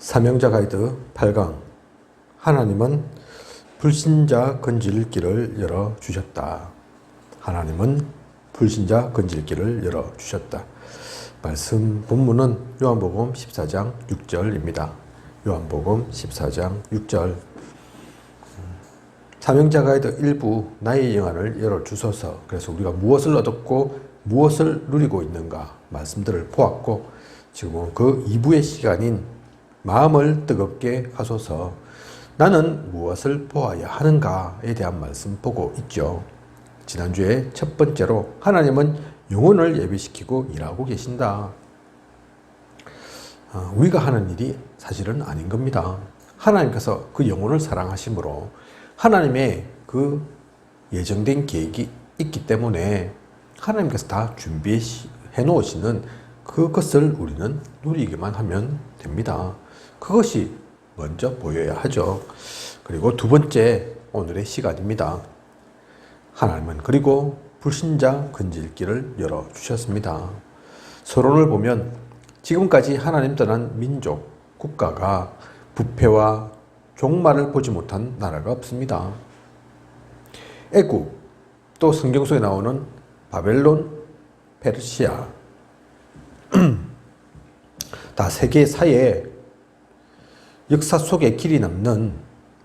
사명자 가이드 8강. 하나님은 불신자 건질길을 열어주셨다. 하나님은 불신자 건질길을 열어주셨다. 말씀 본문은 요한복음 14장 6절입니다. 요한복음 14장 6절. 사명자 가이드 1부 나의 영안을 열어주소서. 그래서 우리가 무엇을 얻었고 무엇을 누리고 있는가 말씀들을 보았고, 지금은 그 2부의 시간인 마음을 뜨겁게 하소서. 나는 무엇을 보아야 하는가에 대한 말씀 보고 있죠. 지난주에 첫 번째로 하나님은 영혼을 예비시키고 일하고 계신다. 우리가 하는 일이 사실은 아닌 겁니다. 하나님께서 그 영혼을 사랑하심으로 하나님의 그 예정된 계획이 있기 때문에 하나님께서 다 준비해 놓으시는 그것을 우리는 누리기만 하면 됩니다. 그것이 먼저 보여야 하죠. 그리고 두 번째, 오늘의 시간입니다. 하나님은 그리고 불신자 건질길을 열어주셨습니다. 서론을 보면 지금까지 하나님 떠난 민족, 국가가 부패와 종말을 보지 못한 나라가 없습니다. 애굽, 또 성경 속에 나오는 바벨론, 페르시아, 다 세계사에 역사 속에 길이 남는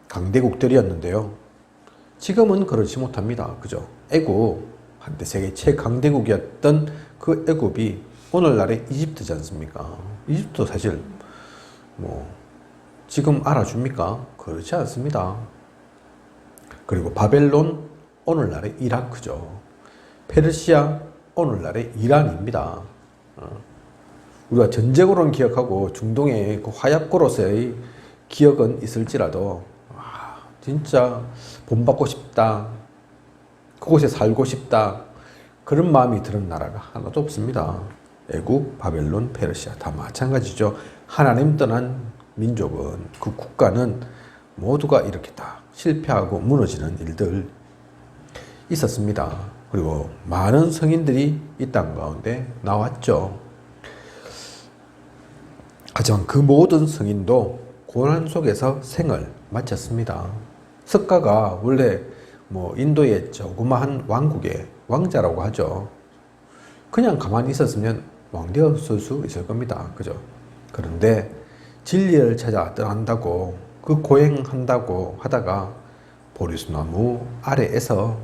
강대국들이었는데요. 지금은 그렇지 못합니다. 그죠? 애굽, 한때 세계 최강대국이었던 그 애굽이 오늘날의 이집트지 않습니까? 이집트도 사실 지금 알아줍니까? 그렇지 않습니다. 그리고 바벨론, 오늘날의 이라크죠. 페르시아, 오늘날의 이란입니다. 우리가 전쟁으로는 기억하고 중동의 그 화약고로서의 기억은 있을지라도 진짜 본받고 싶다, 그곳에 살고 싶다, 그런 마음이 드는 나라가 하나도 없습니다. 애굽, 바벨론, 페르시아 다 마찬가지죠. 하나님 떠난 민족은, 그 국가는 모두가 이렇게 다 실패하고 무너지는 일들 있었습니다. 그리고 많은 성인들이 이 땅 가운데 나왔죠. 하지만 그 모든 성인도 고난 속에서 생을 마쳤습니다. 석가가 원래 인도의 조그마한 왕국의 왕자라고 하죠. 그냥 가만히 있었으면 왕되었을 수 있을 겁니다. 그죠? 그런데 진리를 찾아 떠난다고, 그 고행한다고 하다가 보리수나무 아래에서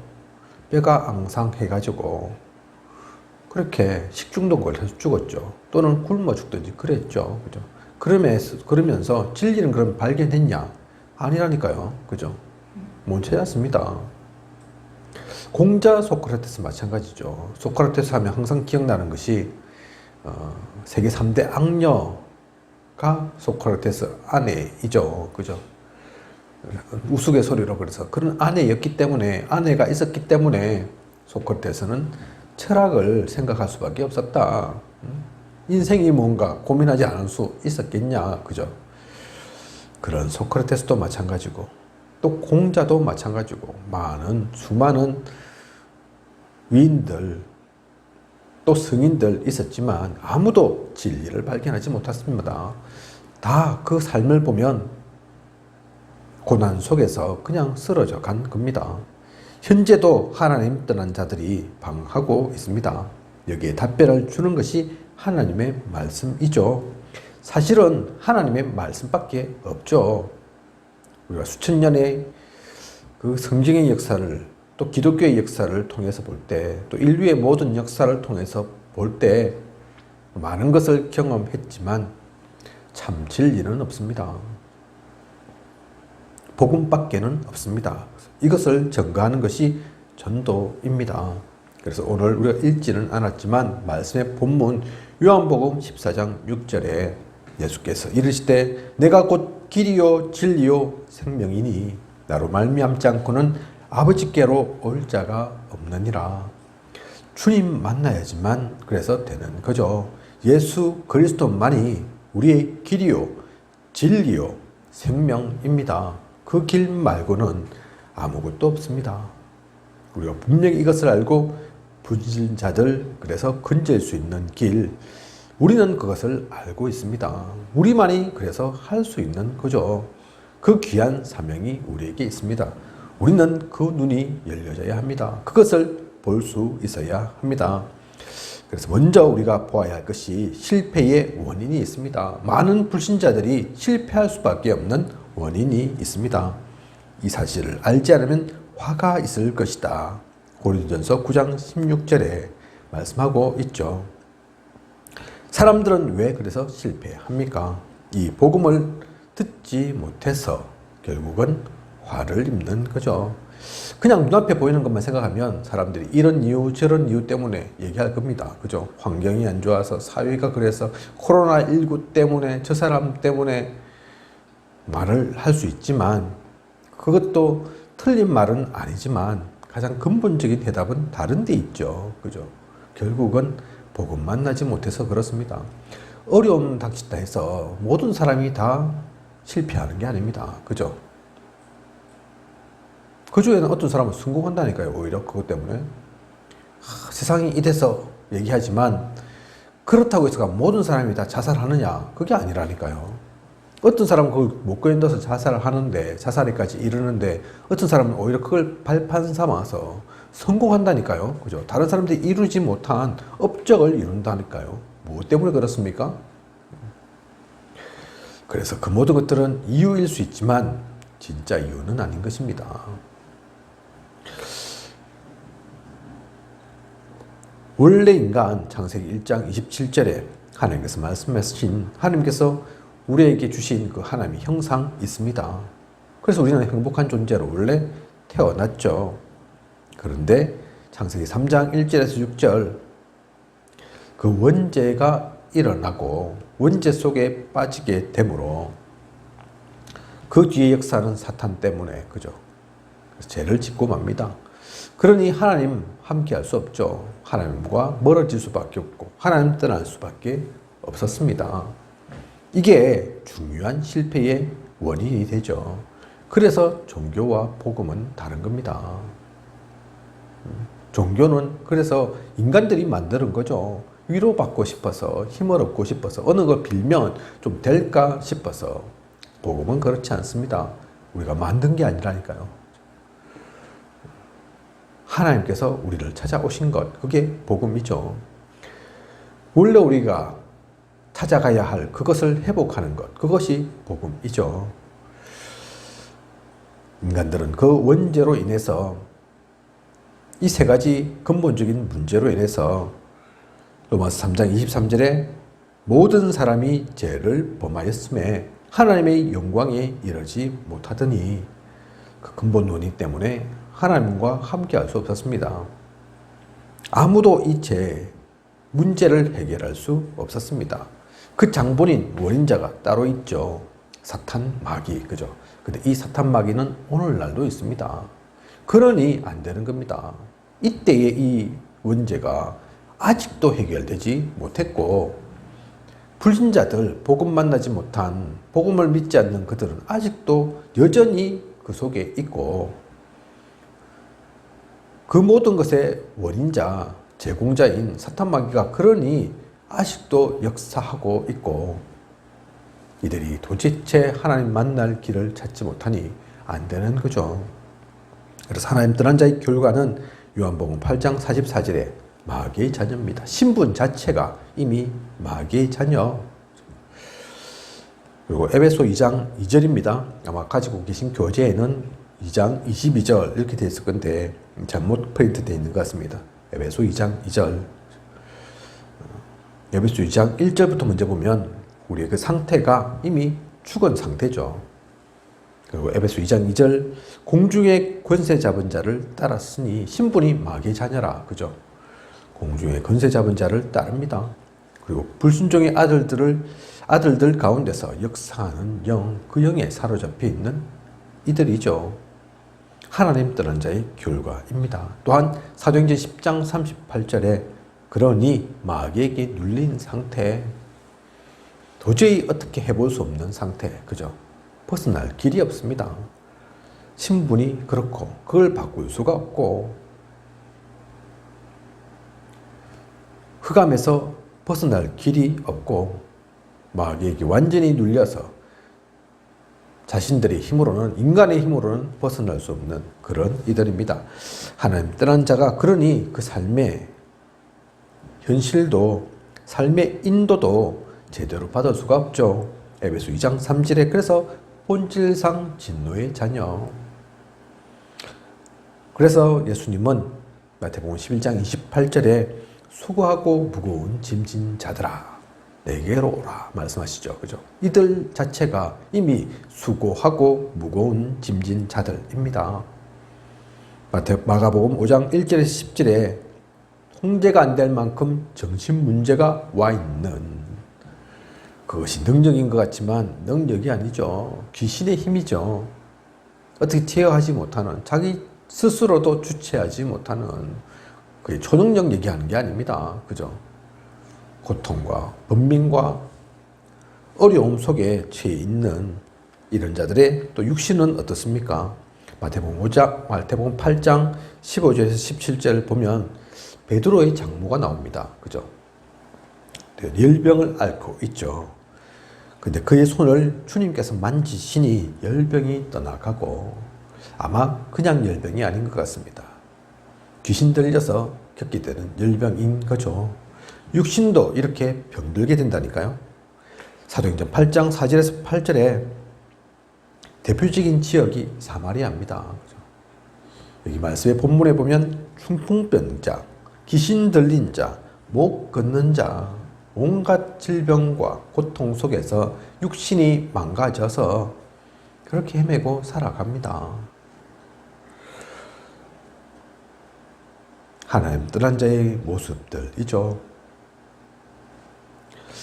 뼈가 앙상해가지고 그렇게 식중독을 해서 죽었죠. 또는 굶어 죽든지 그랬죠. 그죠? 그러면서 진리는 그럼 발견했냐? 아니라니까요. 그죠? 못 찾았습니다. 공자 소크라테스 마찬가지죠. 소크라테스 하면 항상 기억나는 것이 세계 3대 악녀가 소크라테스 아내이죠. 그죠? 우스갯소리로 그래서 그런 아내가 있었기 때문에 소크라테스는 철학을 생각할 수밖에 없었다. 인생이 뭔가 고민하지 않을 수 있었겠냐. 그죠? 그런 소크라테스도 마찬가지고, 또 공자도 마찬가지고, 수많은 위인들, 또 승인들 있었지만 아무도 진리를 발견하지 못했습니다. 다 그 삶을 보면 고난 속에서 그냥 쓰러져 간 겁니다. 현재도 하나님 떠난 자들이 방황하고 있습니다. 여기에 답변을 주는 것이 하나님의 말씀이죠. 사실은 하나님의 말씀밖에 없죠. 우리가 수천 년의 그 성경의 역사를, 또 기독교의 역사를 통해서 볼 때, 또 인류의 모든 역사를 통해서 볼 때 많은 것을 경험했지만 참 진리는 없습니다. 복음밖에는 없습니다. 이것을 증거하는 것이 전도입니다. 그래서 오늘 우리가 읽지는 않았지만 말씀의 본문 요한복음 14장 6절에 예수께서 이르시되 내가 곧 길이요 진리요 생명이니 나로 말미암지 않고는 아버지께로 올 자가 없느니라. 주님 만나야지만 그래서 되는 거죠. 예수 그리스도만이 우리의 길이요 진리요 생명입니다. 그 길 말고는 아무것도 없습니다. 우리가 분명히 이것을 알고 불신자들, 그래서 건질 수 있는 길, 우리는 그것을 알고 있습니다. 우리만이 그래서 할 수 있는 거죠. 그 귀한 사명이 우리에게 있습니다. 우리는 그 눈이 열려져야 합니다. 그것을 볼 수 있어야 합니다. 그래서 먼저 우리가 보아야 할 것이 실패의 원인이 있습니다. 많은 불신자들이 실패할 수밖에 없는 원인이 있습니다. 이 사실을 알지 않으면 화가 있을 것이다. 고린도전서 9장 16절에 말씀하고 있죠. 사람들은 왜 그래서 실패합니까? 이 복음을 듣지 못해서 결국은 화를 입는 거죠. 그냥 눈앞에 보이는 것만 생각하면 사람들이 이런 이유 저런 이유 때문에 얘기할 겁니다. 그죠? 환경이 안 좋아서, 사회가 그래서, 코로나19 때문에, 저 사람 때문에 말을 할 수 있지만 그것도 틀린 말은 아니지만 가장 근본적인 해답은 다른 데 있죠. 그죠? 결국은 복음 만나지 못해서 그렇습니다. 어려움 닥친다 해서 모든 사람이 다 실패하는 게 아닙니다. 그죠? 그 중에는 어떤 사람은 성공한다니까요. 오히려 그것 때문에. 세상이 이래서 얘기하지만 그렇다고 해서 모든 사람이 다 자살하느냐? 그게 아니라니까요. 어떤 사람은 그걸 못 견뎌서 자살을 하는데, 자살에까지 이르는데, 어떤 사람은 오히려 그걸 발판 삼아서 성공한다니까요. 그죠? 다른 사람들이 이루지 못한 업적을 이룬다니까요. 무엇 때문에 그렇습니까? 그래서 그 모든 것들은 이유일 수 있지만 진짜 이유는 아닌 것입니다. 원래 인간 창세기 1장 27절에 하나님께서 말씀하신, 하나님께서 우리에게 주신 그 하나님의 형상 있습니다. 그래서 우리는 행복한 존재로 원래 태어났죠. 그런데 창세기 3장 1절에서 6절 그 원죄가 일어나고 원죄 속에 빠지게 되므로 그 뒤의 역사는 사탄 때문에, 그죠? 그래서 죄를 짓고 맙니다. 그러니 하나님 함께 할 수 없죠. 하나님과 멀어질 수밖에 없고 하나님 떠날 수밖에 없었습니다. 이게 중요한 실패의 원인이 되죠. 그래서 종교와 복음은 다른 겁니다. 종교는 그래서 인간들이 만드는 거죠. 위로받고 싶어서, 힘을 얻고 싶어서, 어느 걸 빌면 좀 될까 싶어서. 복음은 그렇지 않습니다. 우리가 만든 게 아니라니까요. 하나님께서 우리를 찾아오신 것, 그게 복음이죠. 원래 우리가 찾아가야 할 그것을 회복하는 것, 그것이 복음이죠. 인간들은 그 원죄로 인해서, 이 세 가지 근본적인 문제로 인해서 로마서 3장 23절에 모든 사람이 죄를 범하였음에 하나님의 영광에 이르지 못하더니, 그 근본 원인 때문에 하나님과 함께 할 수 없었습니다. 아무도 이 죄, 문제를 해결할 수 없었습니다. 그 장본인, 원인자가 따로 있죠. 사탄, 마귀, 그죠? 근데 이 사탄, 마귀는 오늘날도 있습니다. 그러니 안 되는 겁니다. 이때의 이 문제가 아직도 해결되지 못했고, 불신자들, 복음 만나지 못한, 복음을 믿지 않는 그들은 아직도 여전히 그 속에 있고, 그 모든 것의 원인자, 제공자인 사탄 마귀가 그러니 아직도 역사하고 있고, 이들이 도대체 하나님 만날 길을 찾지 못하니 안 되는 거죠. 그래서 하나님 떠난 자의 결과는 요한복음 8장 44절에 마귀의 자녀입니다. 신분 자체가 이미 마귀의 자녀. 그리고 에베소 2장 2절입니다. 아마 가지고 계신 교재에는 2장 22절 이렇게 되어 있을 건데 잘못 프린트 되어 있는 것 같습니다. 에베소 2장 2절. 에베소 2장 1절부터 먼저 보면 우리의 그 상태가 이미 죽은 상태죠. 그리고 에베소 2장 2절, 공중의 권세 잡은 자를 따랐으니 신분이 마귀의 자녀라. 그죠? 공중의 권세 잡은 자를 따릅니다. 그리고 불순종의 아들들 가운데서 역사하는 영, 그 영에 사로잡혀 있는 이들이죠. 하나님 떠난 자의 결과입니다. 또한 사도행전 10장 38절에 그러니 마귀에게 눌린 상태, 도저히 어떻게 해볼 수 없는 상태, 그죠? 벗어날 길이 없습니다. 신분이 그렇고 그걸 바꿀 수가 없고 흑암에서 벗어날 길이 없고 막 이게 완전히 눌려서 자신들의 힘으로는, 인간의 힘으로는 벗어날 수 없는 그런 이들입니다. 하나님 떠난 자가 그러니 그 삶의 현실도, 삶의 인도도 제대로 받을 수가 없죠. 에베소 2장 3절에 그래서 본질상 진노의 자녀. 그래서 예수님은 마태복음 11장 28절에 수고하고 무거운 짐진 자들아 내게로 오라 말씀하시죠. 그죠? 이들 자체가 이미 수고하고 무거운 짐진 자들입니다. 마가복음 5장 1절에서 10절에 통제가 안 될 만큼 정신 문제가 와 있는, 그것이 능력인 것 같지만 능력이 아니죠. 귀신의 힘이죠. 어떻게 제어하지 못하는, 자기 스스로도 주체하지 못하는, 그게 초능력 얘기하는 게 아닙니다. 그죠? 고통과 번민과 어려움 속에 처해 있는 이런 자들의 또 육신은 어떻습니까? 마태복음 8장 15절에서 17절 보면 베드로의 장모가 나옵니다. 그죠? 열병을 앓고 있죠. 근데 그의 손을 주님께서 만지시니 열병이 떠나가고, 아마 그냥 열병이 아닌 것 같습니다. 귀신 들려서 겪게 되는 열병인 거죠. 육신도 이렇게 병들게 된다니까요. 사도행전 8장 4절에서 8절에 대표적인 지역이 사마리아입니다. 여기 말씀의 본문에 보면 중풍병자, 귀신 들린 자, 못 걷는 자, 온갖 질병과 고통 속에서 육신이 망가져서 그렇게 헤매고 살아갑니다. 하나님 떠난 자의 모습들이죠.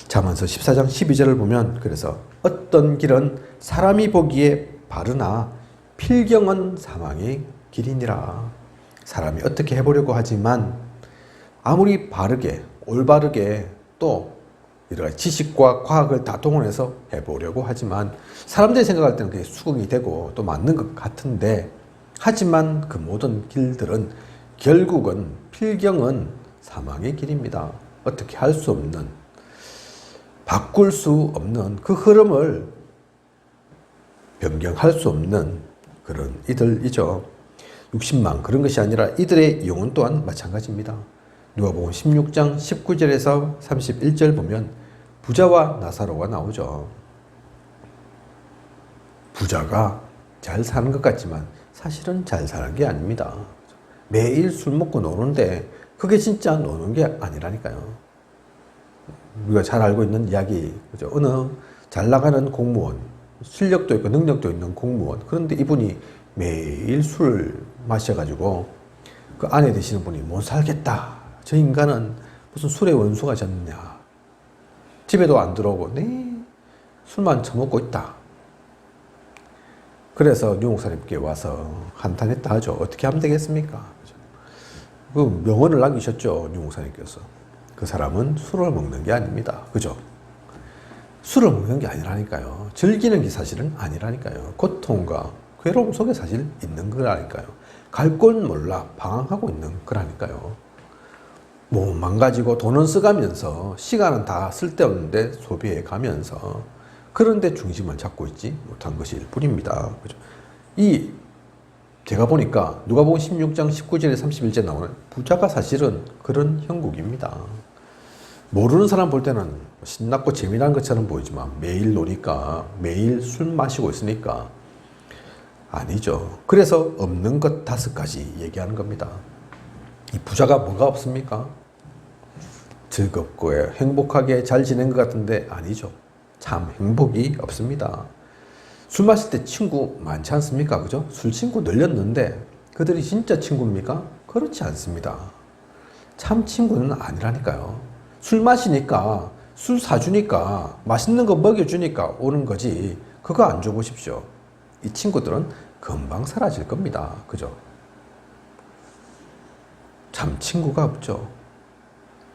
잠언서 14장 12절을 보면 그래서 어떤 길은 사람이 보기에 바르나 필경은 사망의 길이니라. 사람이 어떻게 해보려고 하지만 아무리 바르게 올바르게 또 여러 가지 지식과 과학을 다 동원해서 해보려고 하지만 사람들이 생각할 때는 그게 수긍이 되고 또 맞는 것 같은데, 하지만 그 모든 길들은 결국은 필경은 사망의 길입니다. 어떻게 할 수 없는, 바꿀 수 없는 그 흐름을 변경할 수 없는 그런 이들이죠. 육신만 그런 것이 아니라 이들의 영혼 또한 마찬가지입니다. 누가복음 16장 19절에서 31절 보면 부자와 나사로가 나오죠. 부자가 잘 사는 것 같지만 사실은 잘 사는 게 아닙니다. 매일 술 먹고 노는데 그게 진짜 노는 게 아니라니까요. 우리가 잘 알고 있는 이야기, 그죠? 어느 잘 나가는 공무원, 실력도 있고 능력도 있는 공무원, 그런데 이분이 매일 술을 마셔가지고 그 아내 되시는 분이 못 살겠다. 저 인간은 무슨 술의 원수가 졌냐. 집에도 안 들어오고, 네, 술만 처먹고 있다. 그래서 유목사님께 와서 한탄했다 하죠. 어떻게 하면 되겠습니까? 그 명언을 남기셨죠, 유목사님께서. 그 사람은 술을 먹는 게 아닙니다. 그죠? 술을 먹는 게 아니라니까요. 즐기는 게 사실은 아니라니까요. 고통과 괴로움 속에 사실 있는 거라니까요. 갈 곳 몰라 방황하고 있는 거라니까요. 몸 망가지고 돈은 써가면서 시간은 다 쓸데없는데 소비해 가면서 그런데 중심을 잡고 있지 못한 것일 뿐입니다. 그죠? 제가 보니까 누가복음 16장 19절에 31절에 나오는 부자가 사실은 그런 형국입니다. 모르는 사람 볼 때는 신났고 재미난 것처럼 보이지만 매일 노니까, 매일 술 마시고 있으니까 아니죠. 그래서 없는 것 5가지 얘기하는 겁니다. 이 부자가 뭐가 없습니까? 즐겁고 행복하게 잘 지낸 것 같은데 아니죠. 참 행복이 없습니다. 술 마실 때 친구 많지 않습니까? 그죠? 술 친구 늘렸는데 그들이 진짜 친구입니까? 그렇지 않습니다. 참 친구는 아니라니까요. 술 마시니까, 술 사주니까, 맛있는 거 먹여주니까 오는 거지, 그거 안 줘보십시오. 이 친구들은 금방 사라질 겁니다. 그죠? 참 친구가 없죠.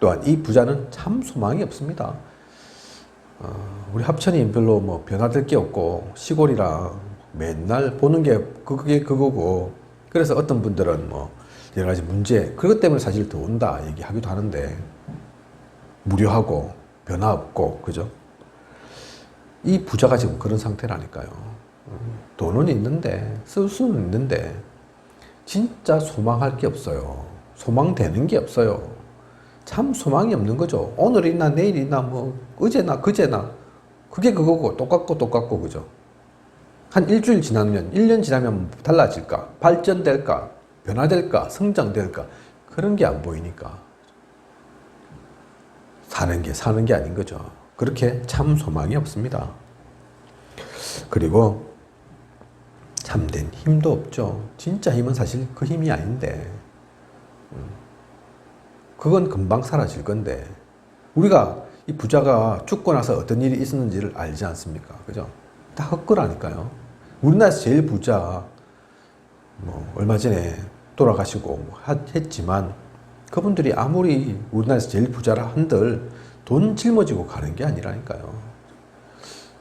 또한 이 부자는 참 소망이 없습니다. 우리 합천이 별로 뭐 변화될 게 없고 시골이라 맨날 보는 게 그게 그거고, 그래서 어떤 분들은 뭐 여러 가지 문제, 그것 때문에 사실 더 온다 얘기하기도 하는데, 무료하고 변화 없고, 그죠? 이 부자가 지금 그런 상태라니까요. 돈은 있는데, 쓸 수는 있는데, 진짜 소망할 게 없어요. 소망되는 게 없어요. 참 소망이 없는 거죠. 오늘이나 내일이나 뭐, 어제나 그제나, 그게 그거고, 똑같고, 그죠? 한 일주일 지나면, 1년 지나면 달라질까? 발전될까? 변화될까? 성장될까? 그런 게 안 보이니까. 사는 게 아닌 거죠. 그렇게 참 소망이 없습니다. 그리고 참된 힘도 없죠. 진짜 힘은 사실 그 힘이 아닌데, 그건 금방 사라질 건데, 우리가 이 부자가 죽고 나서 어떤 일이 있었는지를 알지 않습니까? 그죠? 다 헛거라니까요. 우리나라에서 제일 부자, 얼마 전에 돌아가시고 했지만, 그분들이 아무리 우리나라에서 제일 부자라 한들 돈 짊어지고 가는 게 아니라니까요.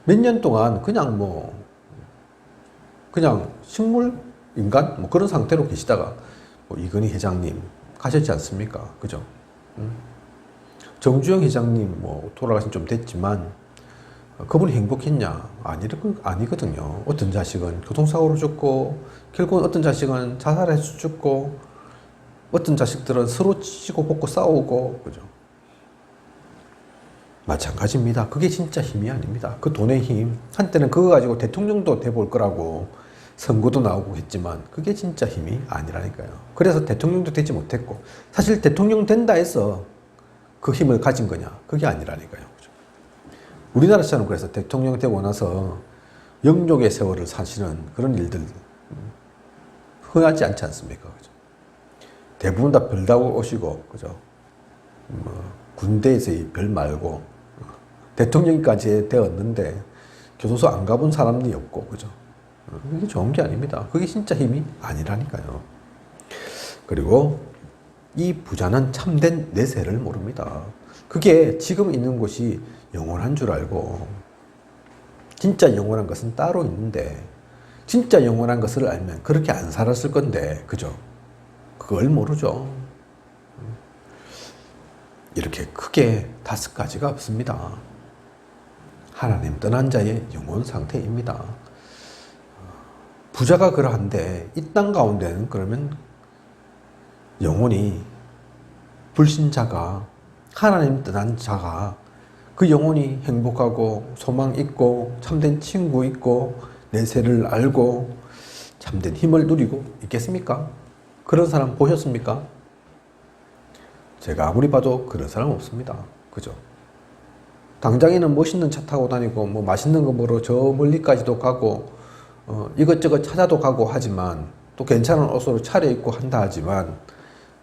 몇 년 동안 그냥 식물 인간 그런 상태로 계시다가 이건희 회장님 가셨지 않습니까? 그죠? 정주영 회장님 돌아가신 좀 됐지만 그분이 행복했냐? 아니거든요. 어떤 자식은 교통사고로 죽고 결국은 어떤 자식은 자살해서 죽고 어떤 자식들은 서로 치고 벗고 싸우고, 그죠? 마찬가지입니다. 그게 진짜 힘이 아닙니다. 그 돈의 힘. 한때는 그거 가지고 대통령도 돼볼 거라고 선거도 나오고 했지만 그게 진짜 힘이 아니라니까요. 그래서 대통령도 되지 못했고, 사실 대통령 된다 해서 그 힘을 가진 거냐? 그게 아니라니까요. 그죠? 우리나라처럼 그래서 대통령 되고 나서 영족의 세월을 사시는 그런 일들 흔하지 않지 않습니까? 그죠? 대부분 다 별 타고 오시고, 그죠? 군대에서의 별 말고, 대통령까지 되었는데, 교도소 안 가본 사람이 없고, 그죠? 이게 좋은 게 아닙니다. 그게 진짜 힘이 아니라니까요. 그리고 이 부자는 참된 내세를 모릅니다. 그게 지금 있는 곳이 영원한 줄 알고, 진짜 영원한 것은 따로 있는데, 진짜 영원한 것을 알면 그렇게 안 살았을 건데, 그죠? 그걸 모르죠. 이렇게 크게 5가지가 없습니다. 하나님 떠난 자의 영혼 상태입니다. 부자가 그러한데 이 땅 가운데는 그러면 영혼이 불신자가 하나님 떠난 자가 그 영혼이 행복하고 소망 있고 참된 친구 있고 내세를 알고 참된 힘을 누리고 있겠습니까? 그런 사람 보셨습니까? 제가 아무리 봐도 그런 사람 없습니다. 그죠? 당장에는 멋있는 차 타고 다니고 맛있는 거 먹으러 저 멀리까지도 가고 이것저것 찾아도 가고 하지만 또 괜찮은 옷으로 차려입고 한다 하지만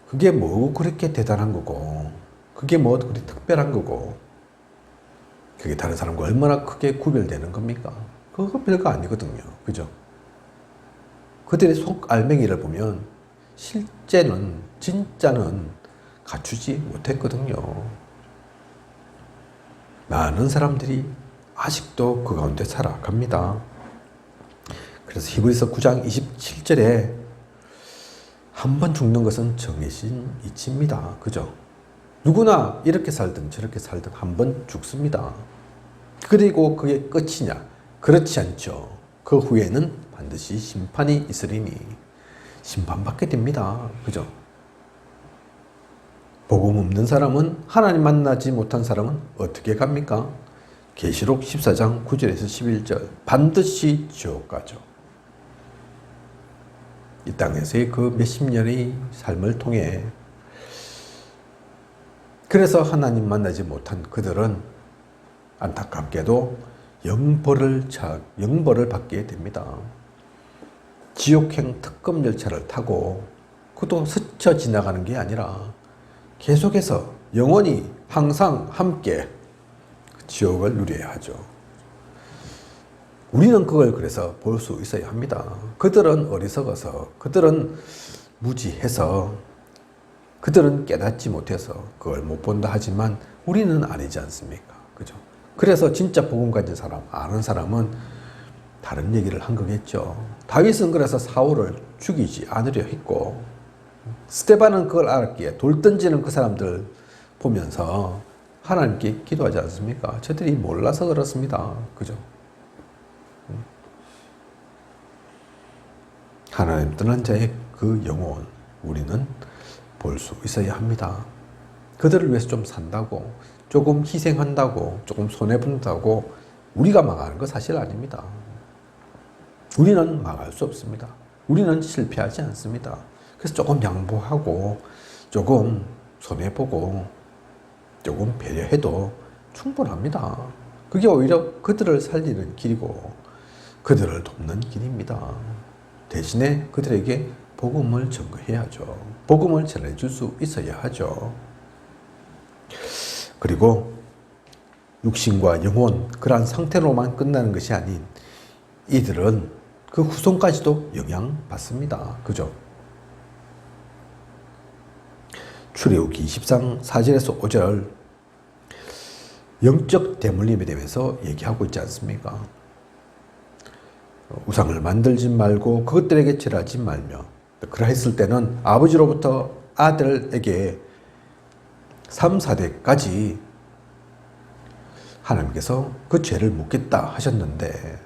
그게 뭐 그렇게 대단한 거고 그게 뭐 그렇게 특별한 거고 그게 다른 사람과 얼마나 크게 구별되는 겁니까? 그거 별거 아니거든요. 그죠? 그들의 속 알맹이를 보면 진짜는 갖추지 못했거든요. 많은 사람들이 아직도 그 가운데 살아갑니다. 그래서 히브리서 9장 27절에 한 번 죽는 것은 정해진 이치입니다. 그죠? 누구나 이렇게 살든 저렇게 살든 한 번 죽습니다. 그리고 그게 끝이냐? 그렇지 않죠. 그 후에는 반드시 심판이 있으리니 심판받게 됩니다. 그죠? 복음 없는 사람은 하나님 만나지 못한 사람은 어떻게 갑니까? 계시록 14장 9절에서 11절 반드시 지옥 가죠. 이 땅에서의 그 몇십 년의 삶을 통해 그래서 하나님 만나지 못한 그들은 안타깝게도 영벌을 받게 됩니다. 지옥행 특급 열차를 타고 그것도 스쳐 지나가는 게 아니라 계속해서 영원히 항상 함께 지옥을 누려야 하죠. 우리는 그걸 그래서 볼 수 있어야 합니다. 그들은 어리석어서, 그들은 무지해서, 그들은 깨닫지 못해서 그걸 못 본다 하지만 우리는 아니지 않습니까? 그죠? 그래서 진짜 복음 가진 사람, 아는 사람은 다른 얘기를 한 거겠죠. 다윗은 그래서 사울을 죽이지 않으려 했고, 스데반은 그걸 알았기에 돌 던지는 그 사람들 보면서 하나님께 기도하지 않습니까? 저들이 몰라서 그렇습니다. 그죠? 하나님 떠난 자의 그 영혼, 우리는 볼 수 있어야 합니다. 그들을 위해서 좀 산다고, 조금 희생한다고, 조금 손해본다고 우리가 망하는 거 사실 아닙니다. 우리는 망할 수 없습니다. 우리는 실패하지 않습니다. 그래서 조금 양보하고, 조금 손해보고, 조금 배려해도 충분합니다. 그게 오히려 그들을 살리는 길이고, 그들을 돕는 길입니다. 대신에 그들에게 복음을 전거해야죠. 복음을 전해줄 수 있어야 하죠. 그리고 육신과 영혼, 그러한 상태로만 끝나는 것이 아닌 이들은 그 후손까지도 영향받습니다. 그죠? 출애굽기 20장 4절에서 5절 영적 대물림에 대해서 얘기하고 있지 않습니까? 우상을 만들지 말고 그것들에게 절하지 말며, 그러했을 때는 아버지로부터 아들에게 3, 4대까지 하나님께서 그 죄를 묻겠다 하셨는데,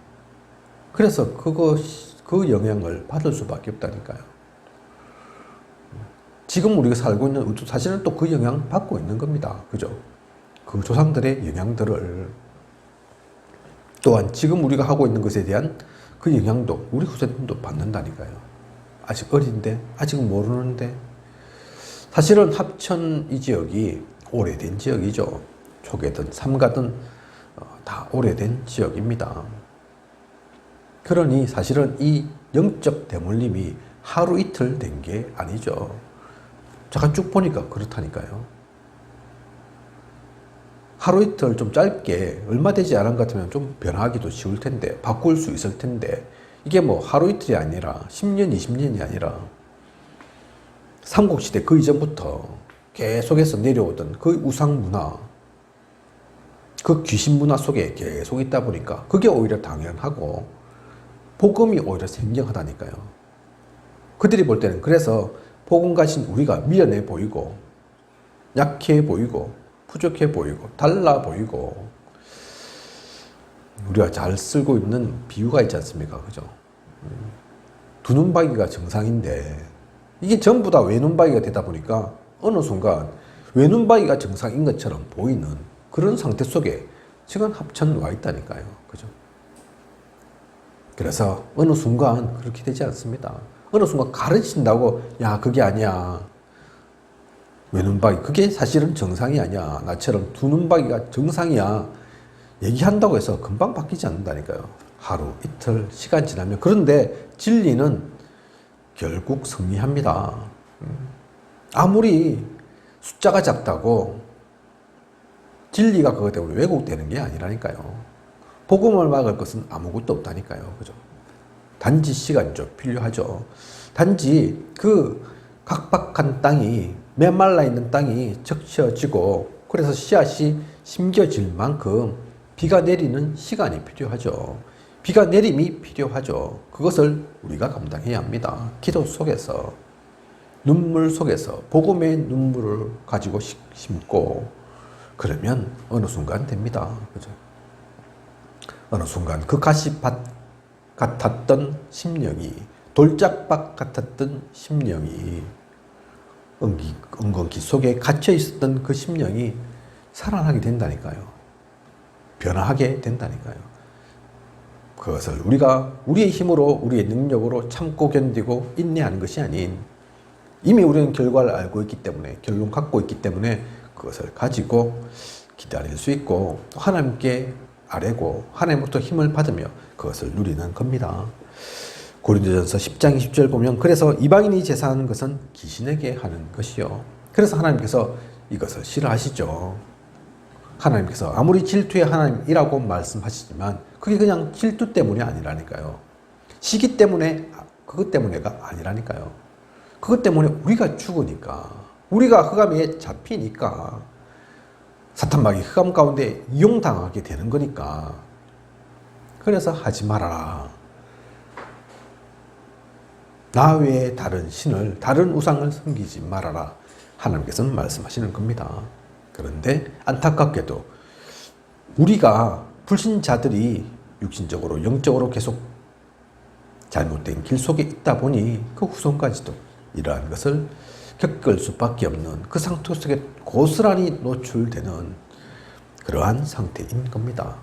그래서 그 영향을 받을 수밖에 없다니까요. 지금 우리가 살고 있는, 사실은 또 그 영향 받고 있는 겁니다. 그죠? 그 조상들의 영향들을, 또한 지금 우리가 하고 있는 것에 대한 그 영향도 우리 후세들도 받는다니까요. 아직 어린데, 아직은 모르는데. 사실은 합천 이 지역이 오래된 지역이죠. 초계든 삼가든 다 오래된 지역입니다. 그러니 사실은 이 영적 대물림이 하루 이틀 된 게 아니죠. 잠깐 쭉 보니까 그렇다니까요. 하루 이틀 좀 짧게, 얼마 되지 않은 것 같으면 좀 변하기도 쉬울 텐데, 바꿀 수 있을 텐데, 이게 뭐 하루 이틀이 아니라 10년, 20년이 아니라 삼국시대 그 이전부터 계속해서 내려오던 그 우상 문화, 그 귀신 문화 속에 계속 있다 보니까 그게 오히려 당연하고 복음이 오히려 생경하다니까요. 그들이 볼 때는 그래서 복음 가진 우리가 미련해 보이고, 약해 보이고, 부족해 보이고, 달라 보이고, 우리가 잘 쓰고 있는 비유가 있지 않습니까? 그죠? 두 눈박이가 정상인데 이게 전부 다 외눈박이가 되다 보니까 어느 순간 외눈박이가 정상인 것처럼 보이는 그런 상태 속에 지금 합천 와 있다니까요. 그죠? 그래서 어느 순간 그렇게 되지 않습니다. 어느 순간 가르친다고, 야, 그게 아니야. 외눈박이, 그게 사실은 정상이 아니야. 나처럼 두 눈박이가 정상이야. 얘기한다고 해서 금방 바뀌지 않는다니까요. 하루, 이틀, 시간 지나면. 그런데 진리는 결국 승리합니다. 아무리 숫자가 작다고 진리가 그것 때문에 왜곡되는 게 아니라니까요. 복음을 막을 것은 아무것도 없다니까요. 그죠? 단지 시간이 좀 필요하죠. 단지 그 각박한 땅이, 메말라 있는 땅이 적셔지고, 그래서 씨앗이 심겨질 만큼 비가 내리는 시간이 필요하죠. 비가 내림이 필요하죠. 그것을 우리가 감당해야 합니다. 기도 속에서, 눈물 속에서 복음의 눈물을 가지고 심고, 그러면 어느 순간 됩니다. 그죠? 어느 순간 그 가시밭 같았던 심령이, 돌짝밭 같았던 심령이, 엉겅기 속에 갇혀 있었던 그 심령이 살아나게 된다니까요. 변화하게 된다니까요. 그것을 우리가 우리의 힘으로, 우리의 능력으로 참고 견디고 인내하는 것이 아닌, 이미 우리는 결과를 알고 있기 때문에, 결론 갖고 있기 때문에 그것을 가지고 기다릴 수 있고, 하나님께 아뢰고 하나님부터 힘을 받으며 그것을 누리는 겁니다. 고린도전서 10장 20절 보면, 그래서 이방인이 제사하는 것은 귀신에게 하는 것이요. 그래서 하나님께서 이것을 싫어하시죠. 하나님께서 아무리 질투의 하나님이라고 말씀하시지만 그게 그냥 질투 때문이 아니라니까요. 시기 때문에, 그것 때문에가 아니라니까요. 그것 때문에 우리가 죽으니까, 우리가 흑암에 잡히니까, 사탄마귀 흑암 가운데 이용당하게 되는 거니까. 그래서 하지 말아라. 나 외에 다른 신을, 다른 우상을 섬기지 말아라. 하나님께서는 말씀하시는 겁니다. 그런데 안타깝게도 우리가 불신자들이 육신적으로 영적으로 계속 잘못된 길 속에 있다 보니 그 후손까지도 이러한 것을 겪을 수밖에 없는 그 상태 속에 고스란히 노출되는 그러한 상태인 겁니다.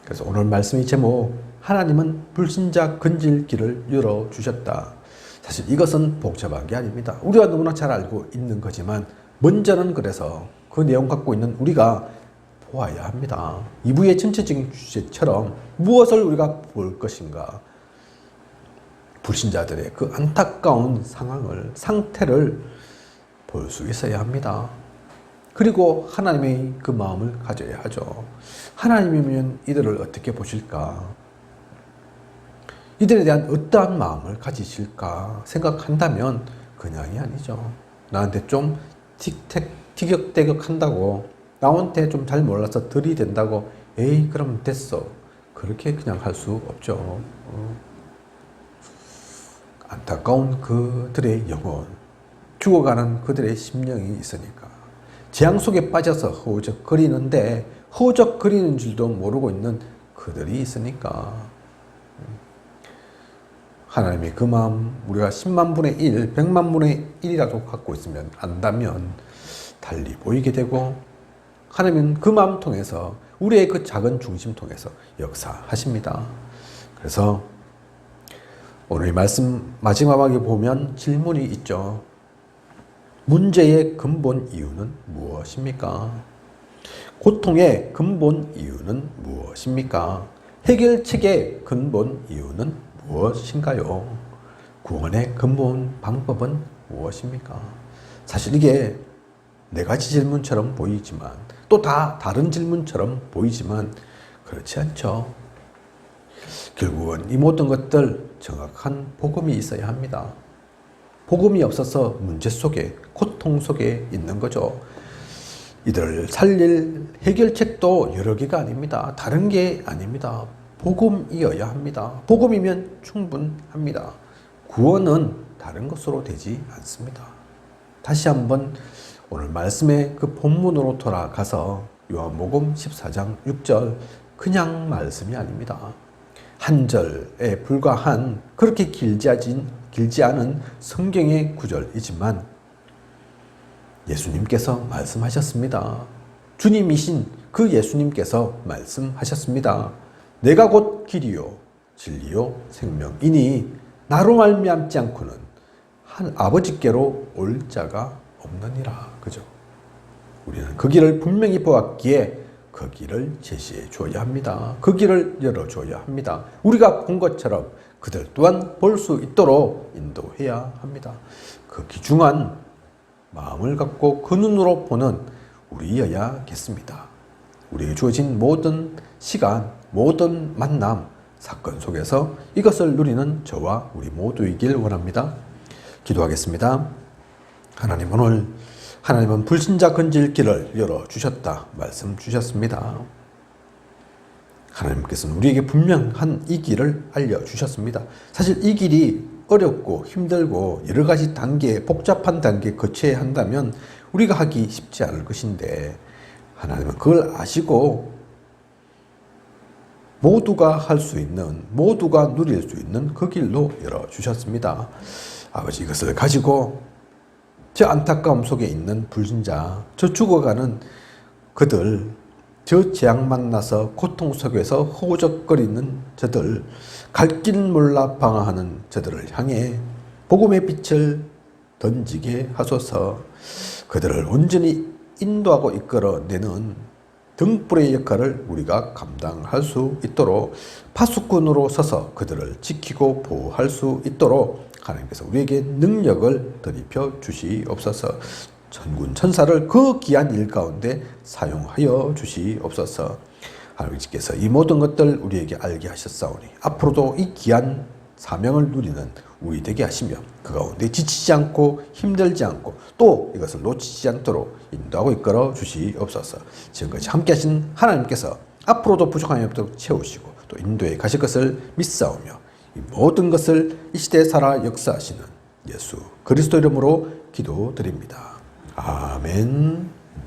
그래서 오늘 말씀의 제목, 하나님은 불신자 근질길을 열어주셨다. 사실 이것은 복잡한 게 아닙니다. 우리가 너무나 잘 알고 있는 거지만 먼저는 그래서 그 내용 갖고 있는 우리가 보아야 합니다. 2부의 전체적인 주제처럼 무엇을 우리가 볼 것인가. 불신자들의 그 안타까운 상태를 볼 수 있어야 합니다. 그리고 하나님의 그 마음을 가져야 하죠. 하나님이면 이들을 어떻게 보실까? 이들에 대한 어떠한 마음을 가지실까 생각한다면 그냥이 아니죠. 나한테 좀 티격태격 한다고, 나한테 좀 잘 몰라서 들이댄다고 에이 그럼 됐어, 그렇게 그냥 할 수 없죠. 안타까운 그들의 영혼, 죽어가는 그들의 심령이 있으니까 재앙 속에 빠져서 허우적거리는데 허우적거리는 줄도 모르고 있는 그들이 있으니까 하나님의 그 마음 우리가 10만 분의 1, 100만 분의 1이라도 갖고 있으면 안다면 달리 보이게 되고, 하나님은 그 마음 통해서 우리의 그 작은 중심 통해서 역사하십니다. 그래서 오늘 말씀 마지막에 보면 질문이 있죠. 문제의 근본 이유는 무엇입니까? 고통의 근본 이유는 무엇입니까? 해결책의 근본 이유는 무엇인가요? 구원의 근본 방법은 무엇입니까? 사실 이게 네 가지 질문처럼 보이지만 또 다 다른 질문처럼 보이지만 그렇지 않죠. 결국은 이 모든 것들 정확한 복음이 있어야 합니다. 복음이 없어서 문제 속에, 고통 속에 있는 거죠. 이들을 살릴 해결책도 여러 개가 아닙니다. 다른 게 아닙니다. 복음이어야 합니다. 복음이면 충분합니다. 구원은 다른 것으로 되지 않습니다. 다시 한번 오늘 말씀의 그 본문으로 돌아가서 요한복음 14장 6절, 그냥 말씀이 아닙니다. 한 절에 불과한 그렇게 길지 않은 성경의 구절이지만 예수님께서 말씀하셨습니다. 주님이신 그 예수님께서 말씀하셨습니다. 내가 곧 길이요 진리요 생명이니 나로 말미암지 않고는 한 아버지께로 올 자가 없느니라. 그죠? 우리는 그 길을 분명히 보았기에 그 길을 제시해 줘야 합니다. 그 길을 열어줘야 합니다. 우리가 본 것처럼 그들 또한 볼 수 있도록 인도해야 합니다. 그 귀중한 마음을 갖고 그 눈으로 보는 우리여야겠습니다. 우리에게 주어진 모든 시간, 모든 만남, 사건 속에서 이것을 누리는 저와 우리 모두이길 원합니다. 기도하겠습니다. 하나님, 오늘 하나님은 불신자 근질길을 열어주셨다 말씀 주셨습니다. 하나님께서는 우리에게 분명한 이 길을 알려주셨습니다. 사실 이 길이 어렵고 힘들고 여러 가지 단계, 복잡한 단계 거쳐야 한다면 우리가 하기 쉽지 않을 것인데 하나님은 그걸 아시고 모두가 할 수 있는, 모두가 누릴 수 있는 그 길로 열어주셨습니다. 아버지, 이것을 가지고 저 안타까움 속에 있는 불신자, 저 죽어가는 그들, 저 재앙 만나서 고통 속에서 허우적거리는 저들, 갈 길 몰라 방황하는 저들을 향해 복음의 빛을 던지게 하소서. 그들을 온전히 인도하고 이끌어내는 등불의 역할을 우리가 감당할 수 있도록 파수꾼으로 서서 그들을 지키고 보호할 수 있도록 하나님께서 우리에게 능력을 더입혀 주시옵소서. 천군 천사를 그 귀한 일 가운데 사용하여 주시옵소서. 하나님께서 이 모든 것들 우리에게 알게 하셨사오니 앞으로도 이 귀한 사명을 누리는 우리 되게 하시며 그 가운데 지치지 않고 힘들지 않고 또 이것을 놓치지 않도록 인도하고 이끌어 주시옵소서. 지금까지 함께 하신 하나님께서 앞으로도 부족함이 없도록 채우시고 또 인도해 가실 것을 믿사오며 이 모든 것을 이 시대에 살아 역사하시는 예수 그리스도 이름으로 기도드립니다. 아멘.